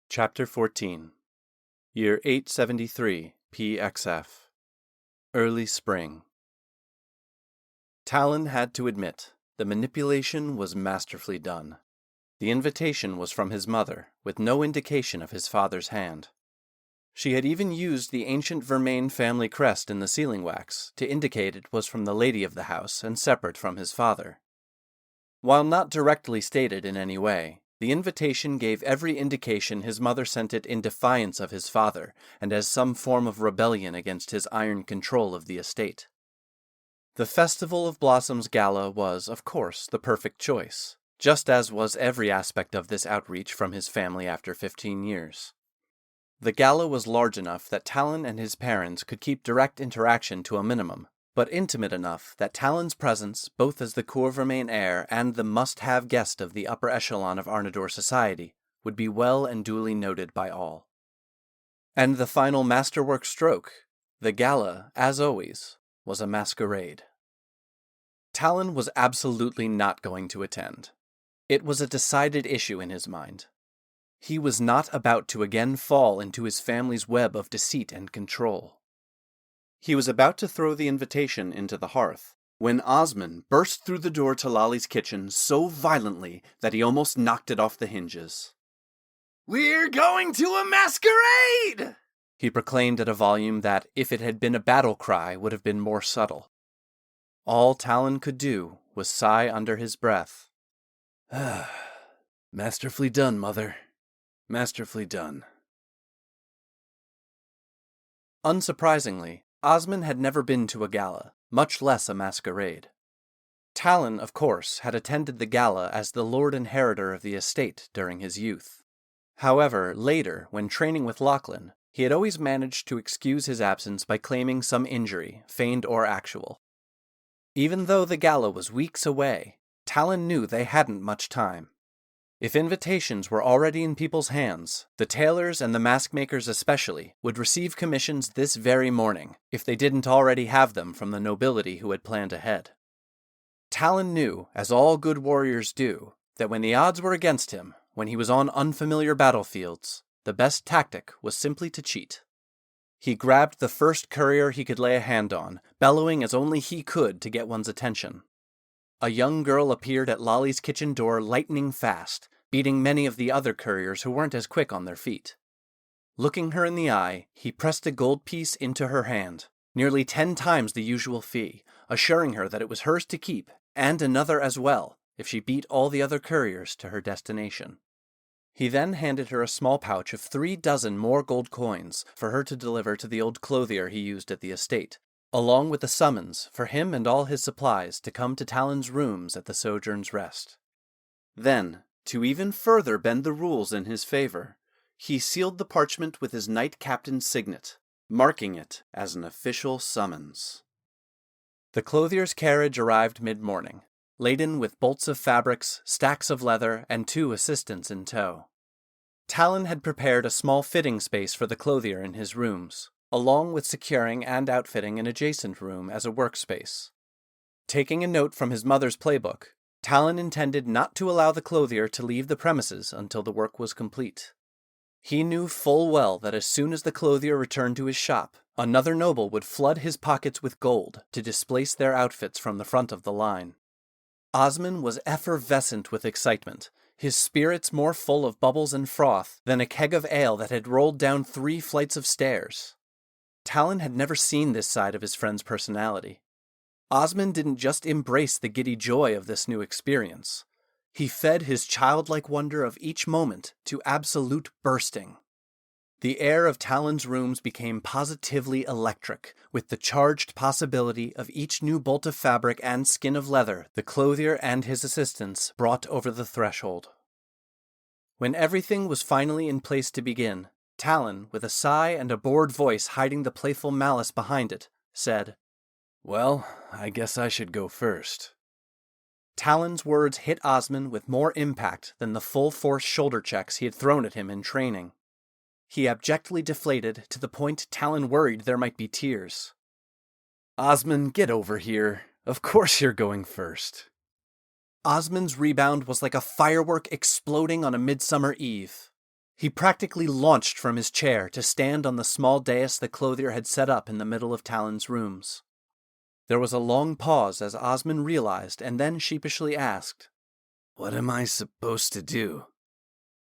Chapter 14 Year 873 PXF Early Spring. Talon had to admit, the manipulation was masterfully done. The invitation was from his mother, with no indication of his father's hand. She had even used the ancient Vermillion family crest in the sealing wax to indicate it was from the lady of the house and separate from his father. While not directly stated in any way, the invitation gave every indication his mother sent it in defiance of his father and as some form of rebellion against his iron control of the estate. The Festival of Blossoms Gala was, of course, the perfect choice, just as was every aspect of this outreach from his family after 15 years. The gala was large enough that Talon and his parents could keep direct interaction to a minimum, but intimate enough that Talon's presence, both as the Cour Vermain heir and the must-have guest of the upper echelon of Arnador society, would be well and duly noted by all. And the final masterwork stroke, the gala, as always, was a masquerade. Talon was absolutely not going to attend. It was a decided issue in his mind. He was not about to again fall into his family's web of deceit and control. He was about to throw the invitation into the hearth, when Osmond burst through the door to Lolly's kitchen so violently that he almost knocked it off the hinges. "We're going to a masquerade!" he proclaimed at a volume that, if it had been a battle cry, would have been more subtle. All Talon could do was sigh under his breath. Masterfully done, Mother. Masterfully done. Unsurprisingly, Osmond had never been to a gala, much less a masquerade. Talon, of course, had attended the gala as the Lord Inheritor of the estate during his youth. However, later, when training with Lachlan, he had always managed to excuse his absence by claiming some injury, feigned or actual. Even though the gala was weeks away, Talon knew they hadn't much time. If invitations were already in people's hands, the tailors and the mask makers especially would receive commissions this very morning, if they didn't already have them from the nobility who had planned ahead. Talon knew, as all good warriors do, that when the odds were against him, when he was on unfamiliar battlefields, the best tactic was simply to cheat. He grabbed the first courier he could lay a hand on, bellowing as only he could to get one's attention. A young girl appeared at Lolly's kitchen door lightning fast, beating many of the other couriers who weren't as quick on their feet. Looking her in the eye, he pressed a gold piece into her hand, nearly 10 times the usual fee, assuring her that it was hers to keep, and another as well, if she beat all the other couriers to her destination. He then handed her a small pouch of 3 dozen more gold coins for her to deliver to the old clothier he used at the estate, along with a summons for him and all his supplies to come to Talon's rooms at the Sojourn's Rest. Then, to even further bend the rules in his favor, he sealed the parchment with his knight captain's signet, marking it as an official summons. The clothier's carriage arrived mid-morning, laden with bolts of fabrics, stacks of leather, and 2 assistants in tow. Talon had prepared a small fitting space for the clothier in his rooms, along with securing and outfitting an adjacent room as a workspace. Taking a note from his mother's playbook, Talon intended not to allow the clothier to leave the premises until the work was complete. He knew full well that as soon as the clothier returned to his shop, another noble would flood his pockets with gold to displace their outfits from the front of the line. Osmond was effervescent with excitement, his spirits more full of bubbles and froth than a keg of ale that had rolled down 3 flights of stairs. Talon had never seen this side of his friend's personality. Osmond didn't just embrace the giddy joy of this new experience. He fed his childlike wonder of each moment to absolute bursting. The air of Talon's rooms became positively electric, with the charged possibility of each new bolt of fabric and skin of leather the clothier and his assistants brought over the threshold. When everything was finally in place to begin, Talon, with a sigh and a bored voice hiding the playful malice behind it, said, "Well, I guess I should go first." Talon's words hit Osmond with more impact than the full-force shoulder checks he had thrown at him in training. He abjectly deflated to the point Talon worried there might be tears. "Osmond, get over here. Of course you're going first." Osmond's rebound was like a firework exploding on a midsummer eve. He practically launched from his chair to stand on the small dais the clothier had set up in the middle of Talon's rooms. There was a long pause as Osmond realized, and then sheepishly asked, "What am I supposed to do?"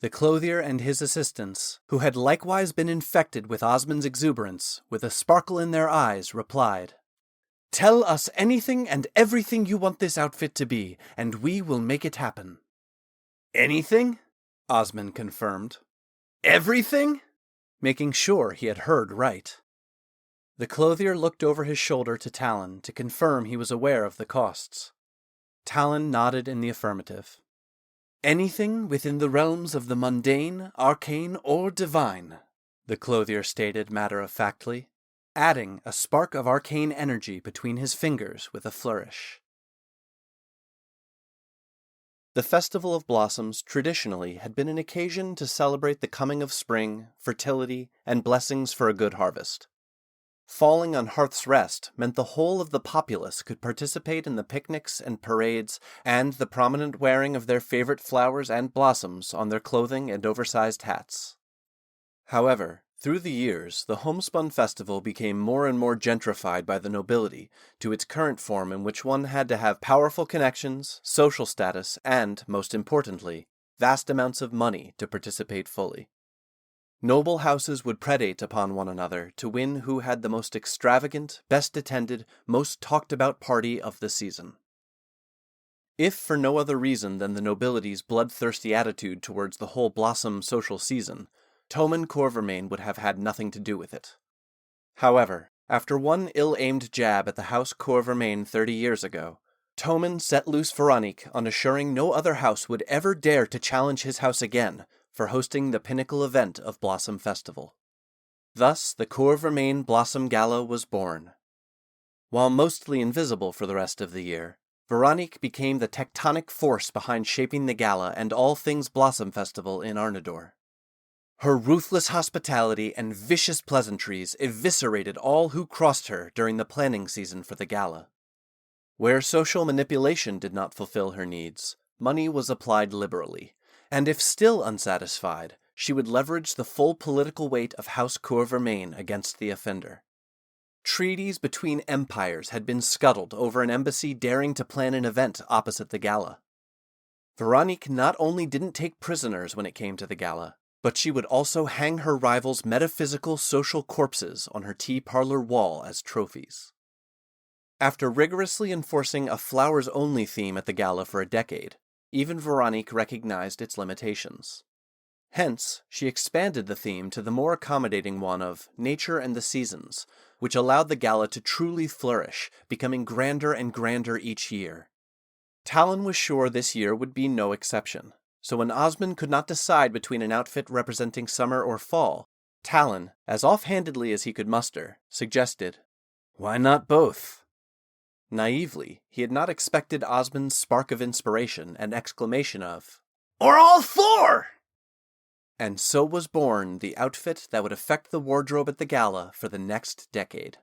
The clothier and his assistants, who had likewise been infected with Osmond's exuberance, with a sparkle in their eyes, replied, "Tell us anything and everything you want this outfit to be, and we will make it happen." "Anything?" Osmond confirmed, "Everything?" making sure he had heard right. The clothier looked over his shoulder to Talon to confirm he was aware of the costs. Talon nodded in the affirmative. "Anything within the realms of the mundane, arcane, or divine," the clothier stated matter-of-factly, adding a spark of arcane energy between his fingers with a flourish. The Festival of Blossoms traditionally had been an occasion to celebrate the coming of spring, fertility, and blessings for a good harvest. Falling on Hearth's Rest meant the whole of the populace could participate in the picnics and parades and the prominent wearing of their favorite flowers and blossoms on their clothing and oversized hats. However, through the years, the homespun festival became more and more gentrified by the nobility to its current form in which one had to have powerful connections, social status, and, most importantly, vast amounts of money to participate fully. Noble houses would predate upon one another to win who had the most extravagant, best attended, most talked about party of the season. If for no other reason than the nobility's bloodthirsty attitude towards the whole blossom social season, Tommen Corvermain would have had nothing to do with it. However, after one ill-aimed jab at the House Corvermain 30 years ago, Tommen set loose Veronique on assuring no other house would ever dare to challenge his house again for hosting the pinnacle event of Blossom Festival. Thus, the Corvermain Blossom Gala was born. While mostly invisible for the rest of the year, Veronique became the tectonic force behind shaping the gala and all things Blossom Festival in Arnador. Her ruthless hospitality and vicious pleasantries eviscerated all who crossed her during the planning season for the gala. Where social manipulation did not fulfill her needs, money was applied liberally, and if still unsatisfied, she would leverage the full political weight of House Corvermain against the offender. Treaties between empires had been scuttled over an embassy daring to plan an event opposite the gala. Veronique not only didn't take prisoners when it came to the gala, but she would also hang her rivals' metaphysical social corpses on her tea parlor wall as trophies. After rigorously enforcing a flowers-only theme at the gala for a decade, even Veronique recognized its limitations. Hence, she expanded the theme to the more accommodating one of nature and the seasons, which allowed the gala to truly flourish, becoming grander and grander each year. Talon was sure this year would be no exception, so when Osmond could not decide between an outfit representing summer or fall, Talon, as offhandedly as he could muster, suggested, "Why not both?" Naively, he had not expected Osmond's spark of inspiration and exclamation of, "Or all four!" And so was born the outfit that would affect the wardrobe at the gala for the next decade.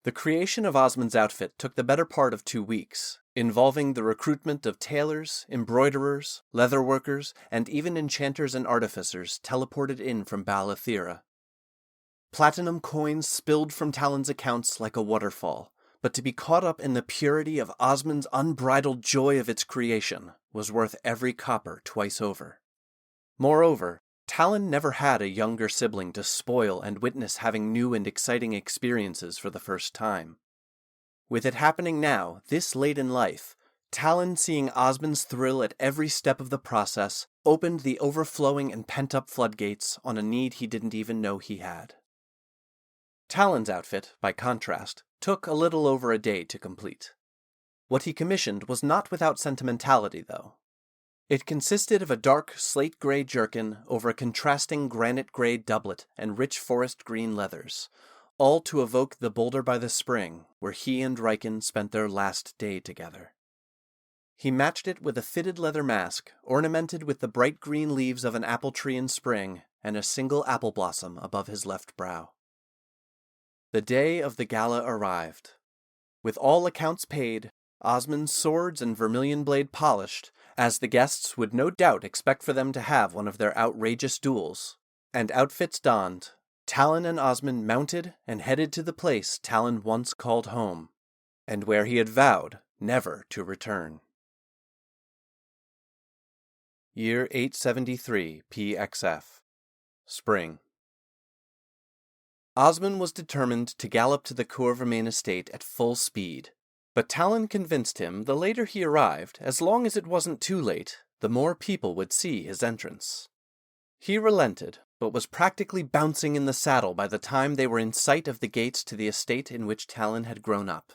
The creation of Osmond's outfit took the better part of 2 weeks, involving the recruitment of tailors, embroiderers, leatherworkers, and even enchanters and artificers teleported in from Balathira. Platinum coins spilled from Talon's accounts like a waterfall, but to be caught up in the purity of Osmond's unbridled joy of its creation was worth every copper twice over. Moreover, Talon never had a younger sibling to spoil and witness having new and exciting experiences for the first time. With it happening now, this late in life, Talon seeing Osmond's thrill at every step of the process opened the overflowing and pent-up floodgates on a need he didn't even know he had. Talon's outfit, by contrast, took a little over a day to complete. What he commissioned was not without sentimentality, though. It consisted of a dark slate-gray jerkin over a contrasting granite-gray doublet and rich forest-green leathers, all to evoke the boulder by the spring where he and Riken spent their last day together. He matched it with a fitted leather mask ornamented with the bright green leaves of an apple tree in spring and a single apple blossom above his left brow. The day of the gala arrived. With all accounts paid, Osmond's swords and vermilion blade polished, as the guests would no doubt expect for them to have one of their outrageous duels. And outfits donned, Talon and Osmond mounted and headed to the place Talon once called home, and where he had vowed never to return. Year 873 PXF. Spring. Osmond was determined to gallop to the Vermillion estate at full speed, but Talon convinced him the later he arrived, as long as it wasn't too late, the more people would see his entrance. He relented, but was practically bouncing in the saddle by the time they were in sight of the gates to the estate in which Talon had grown up.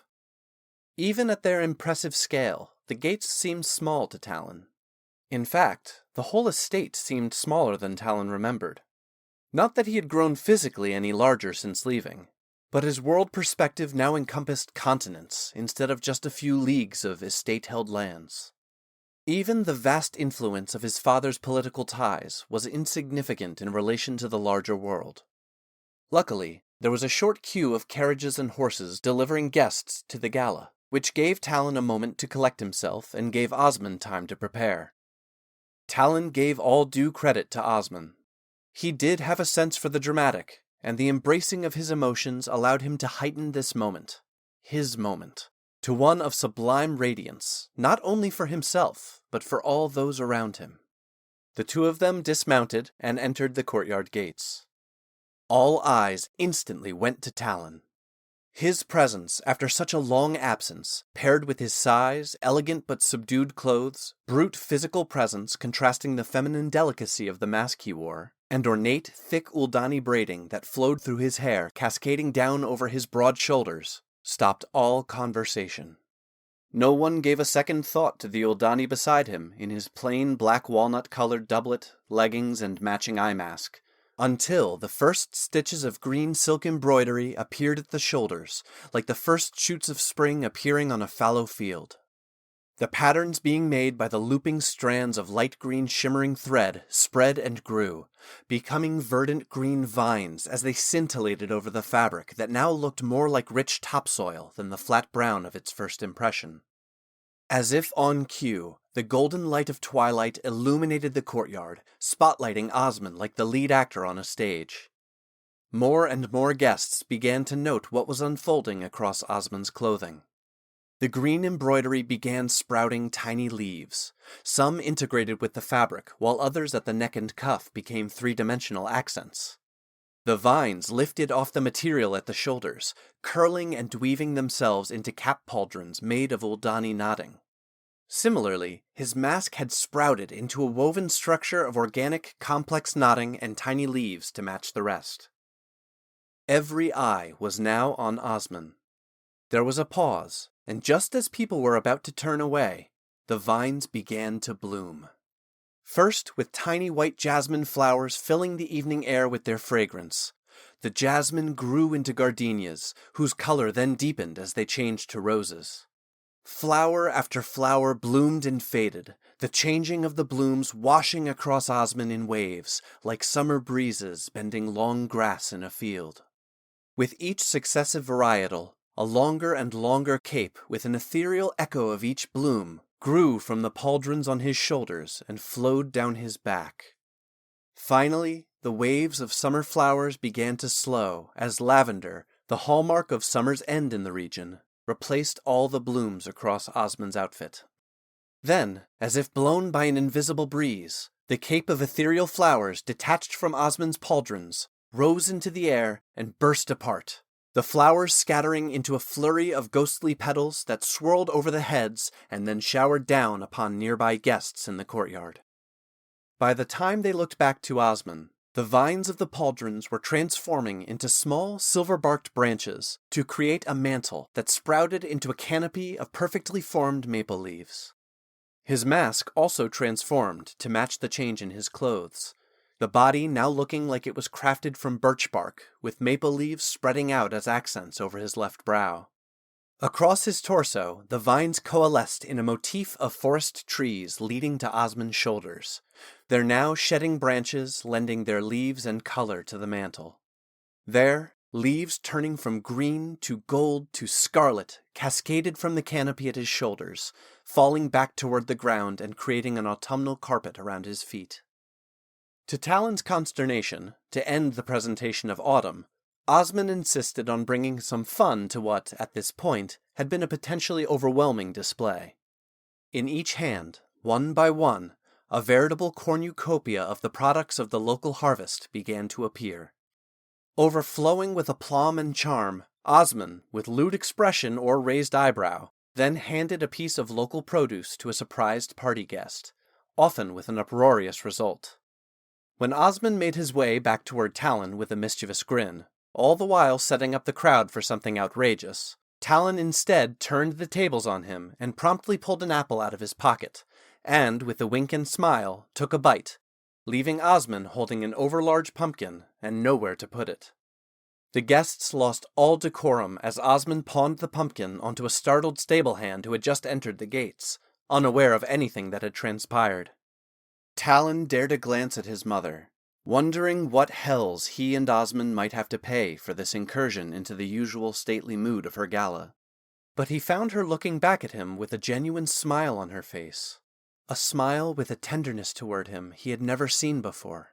Even at their impressive scale, the gates seemed small to Talon. In fact, the whole estate seemed smaller than Talon remembered. Not that he had grown physically any larger since leaving, but his world perspective now encompassed continents instead of just a few leagues of estate-held lands. Even the vast influence of his father's political ties was insignificant in relation to the larger world. Luckily, there was a short queue of carriages and horses delivering guests to the gala, which gave Talon a moment to collect himself and gave Osmond time to prepare. Talon gave all due credit to Osmond. He did have a sense for the dramatic, and the embracing of his emotions allowed him to heighten this moment, his moment, to one of sublime radiance, not only for himself, but for all those around him. The two of them dismounted and entered the courtyard gates. All eyes instantly went to Talon. His presence, after such a long absence, paired with his size, elegant but subdued clothes, brute physical presence contrasting the feminine delicacy of the mask he wore, and ornate, thick Uldani braiding that flowed through his hair cascading down over his broad shoulders, stopped all conversation. No one gave a second thought to the Uldani beside him in his plain black walnut-colored doublet, leggings, and matching eye mask, until the first stitches of green silk embroidery appeared at the shoulders, like the first shoots of spring appearing on a fallow field. The patterns being made by the looping strands of light green shimmering thread spread and grew, becoming verdant green vines as they scintillated over the fabric that now looked more like rich topsoil than the flat brown of its first impression. As if on cue, the golden light of twilight illuminated the courtyard, spotlighting Osmond like the lead actor on a stage. More and more guests began to note what was unfolding across Osmond's clothing. The green embroidery began sprouting tiny leaves, some integrated with the fabric, while others at the neck and cuff became three-dimensional accents. The vines lifted off the material at the shoulders, curling and weaving themselves into cap pauldrons made of Uldani knotting. Similarly, his mask had sprouted into a woven structure of organic, complex knotting and tiny leaves to match the rest. Every eye was now on Osmond. There was a pause, and just as people were about to turn away, the vines began to bloom. First, with tiny white jasmine flowers filling the evening air with their fragrance, the jasmine grew into gardenias, whose color then deepened as they changed to roses. Flower after flower bloomed and faded, the changing of the blooms washing across Osmond in waves, like summer breezes bending long grass in a field. With each successive varietal, a longer and longer cape with an ethereal echo of each bloom grew from the pauldrons on his shoulders and flowed down his back. Finally, the waves of summer flowers began to slow as lavender, the hallmark of summer's end in the region, replaced all the blooms across Osmond's outfit. Then, as if blown by an invisible breeze, the cape of ethereal flowers detached from Osmond's pauldrons rose into the air and burst apart, the flowers scattering into a flurry of ghostly petals that swirled over the heads and then showered down upon nearby guests in the courtyard. By the time they looked back to Osmond, the vines of the pauldrons were transforming into small silver-barked branches to create a mantle that sprouted into a canopy of perfectly formed maple leaves. His mask also transformed to match the change in his clothes, the body now looking like it was crafted from birch bark, with maple leaves spreading out as accents over his left brow. Across his torso, the vines coalesced in a motif of forest trees leading to Osmond's shoulders, their now shedding branches lending their leaves and color to the mantle. There, Leaves turning from green to gold to scarlet cascaded from the canopy at his shoulders, falling back toward the ground and creating an autumnal carpet around his feet. To Talon's consternation, to end the presentation of autumn, Osmond insisted on bringing some fun to what, at this point, had been a potentially overwhelming display. In each hand, one by one, a veritable cornucopia of the products of the local harvest began to appear. Overflowing with aplomb and charm, Osmond, with lewd expression or raised eyebrow, then handed a piece of local produce to a surprised party guest, often with an uproarious result. When Osmond made his way back toward Talon with a mischievous grin, all the while setting up the crowd for something outrageous, Talon instead turned the tables on him and promptly pulled an apple out of his pocket, and, with a wink and smile, took a bite, leaving Osmond holding an overlarge pumpkin and nowhere to put it. The guests lost all decorum as Osmond pawned the pumpkin onto a startled stable hand who had just entered the gates, unaware of anything that had transpired. Talon dared a glance at his mother, wondering what hells he and Osmond might have to pay for this incursion into the usual stately mood of her gala. But he found her looking back at him with a genuine smile on her face, a smile with a tenderness toward him he had never seen before.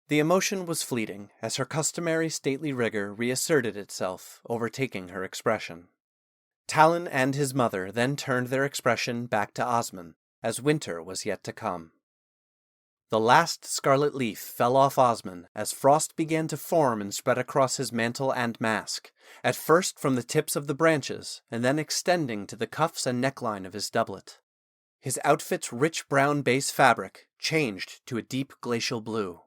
The emotion was fleeting as her customary stately rigor reasserted itself, overtaking her expression. Talon and his mother then turned their expression back to Osmond, as winter was yet to come. The last scarlet leaf fell off Osmond as frost began to form and spread across his mantle and mask, at first from the tips of the branches, and then extending to the cuffs and neckline of his doublet. His outfit's rich brown base fabric changed to a deep glacial blue.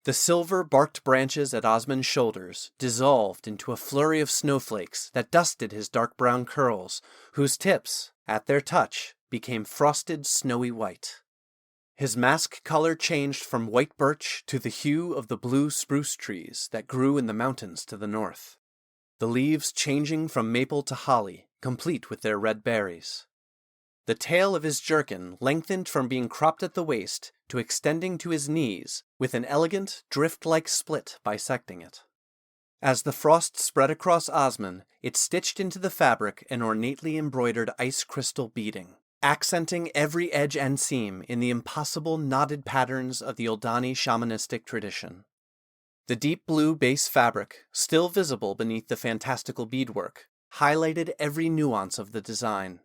The silver-barked branches at Osmond's shoulders dissolved into a flurry of snowflakes that dusted his dark brown curls, whose tips, at their touch, became frosted snowy white. His mask color changed from white birch to the hue of the blue spruce trees that grew in the mountains to the north, the leaves changing from maple to holly, complete with their red berries. The tail of his jerkin lengthened from being cropped at the waist to extending to his knees, with an elegant, drift-like split bisecting it. As the frost spread across Osmond, it stitched into the fabric an ornately embroidered ice crystal beading, accenting every edge and seam in the impossible knotted patterns of the Eldani shamanistic tradition. The deep blue base fabric, still visible beneath the fantastical beadwork, highlighted every nuance of the design.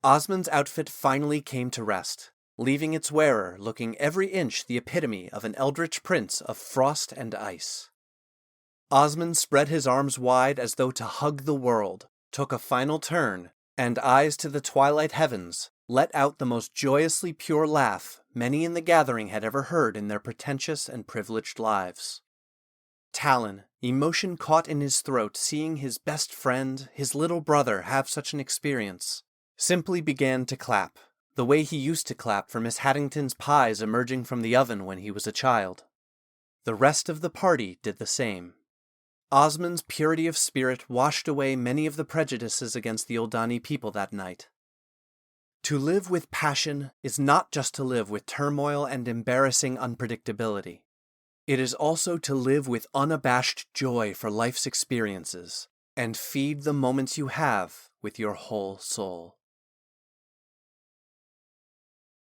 Osmond's outfit finally came to rest, leaving its wearer looking every inch the epitome of an eldritch prince of frost and ice. Osmond spread his arms wide as though to hug the world, took a final turn, and eyes to the twilight heavens, let out the most joyously pure laugh many in the gathering had ever heard in their pretentious and privileged lives. Talon, emotion caught in his throat seeing his best friend, his little brother, have such an experience, simply began to clap, the way he used to clap for Miss Haddington's pies emerging from the oven when he was a child. The rest of the party did the same. Osmond's purity of spirit washed away many of the prejudices against the Eldani people that night. To live with passion is not just to live with turmoil and embarrassing unpredictability. It is also to live with unabashed joy for life's experiences, and feed the moments you have with your whole soul.